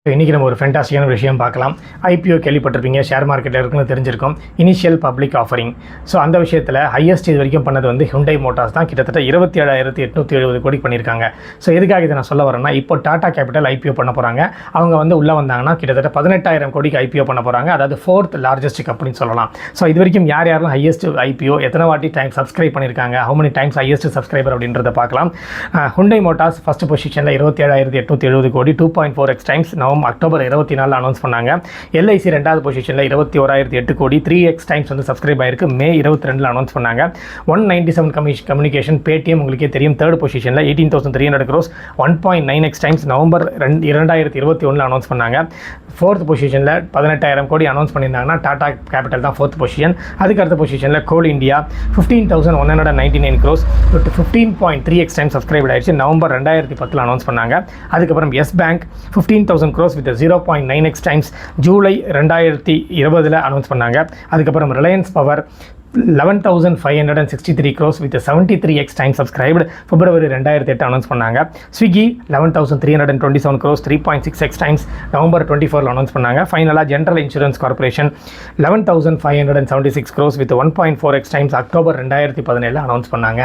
இன்றைக்கி நம்ம ஒரு ஃபென்டாஸ்டிக்கான விஷயம் பார்க்கலாம். ஐபிஓ கேள்விப்பட்டிருப்பீங்க, ஷேர் மார்க்கெட்டில் இருக்குன்னு தெரிஞ்சிருக்கும். Initial public offering. ஸோ அந்த விஷயத்தில் ஹையஸ்ட் இது வரைக்கும் பண்ணது வந்து ஹுண்டாய் மோட்டார்ஸ் தான். கிட்டத்தட்ட 27,870 கோடி பண்ணியிருக்காங்க. ஸோ எதுக்காக இதை நான் சொல்ல வரேன்னா, இப்போ டாடா கேபிட்டல் ஐபிஓ பண்ண போகிறாங்க. அவங்க வந்து உள்ளே வந்தாங்கன்னா கிட்டத்தட்ட 18,000 கோடிக்கு ஐபிஓ பண்ண போகிறாங்க. அதாவது 4th லார்ஜஸ்ட் கம்பெனின்னு சொல்லலாம். ஸோ இது வரைக்கும் யாரெல்லாம் ஹையஸ்ட் ஐபிஓ எத்தனை வாட்டி டைம் சப்ஸ்கிரைப் பண்ணியிருக்காங்க, how many times highest subscriber அப்படின்றத பார்க்கலாம். ஹுண்டாய் மோட்டார்ஸ் ஃபஸ்ட் பொசிஷனில் 27,870 கோடி, 2.4x டைம்ஸ் அக்டோபர் 24 அனௌன்ஸ் பண்ணாங்க. எல்ஐசி ரெண்டாவது பொசிஷனில் 21,008 கோடி, 3x டைம்ஸ் வந்து சப்ஸ்கிரைப் ஆயிருக்கு. மே 22 அனௌன்ஸ் பண்ணாங்க. 197 கம்யூனிகேஷன் பேடிஎம் உங்களுக்கே தெரியும், தேர்ட் பொசிஷனில் 18,300 crores, 1.9x times November 2021 announce பண்ணாங்க. ஃபோர்த் பொசிஷனில் 18,000 கோடி அனௌன்ஸ் பண்ணியிருந்தாங்கன்னா டாடா கேபிட்டல் தான் ஃபோர்த் பொசிஷன். அதுக்கு அடுத்த பொசிஷனில் Coal India 15,199 crores, 15.3x time subscribe ஆயிடுச்சு. நவம்பர் 2010 அனௌன்ஸ் பண்ணாங்க. அதுக்கப்புறம் Yes Bank 15,000 crores with 0.9x times July 2020 announce பண்ணாங்க. அதுக்கப்புறம் Reliance Power 11,563 crores with 73x time subscribed February 2008 announce பண்ணாங்க. Swiggy 11,327 crores, 3.6x times November 24 announce பண்ணாங்க. ஃபைனலாக general insurance corporation 11,576 crores with 1.4x times October 2017 announce பண்ணாங்க.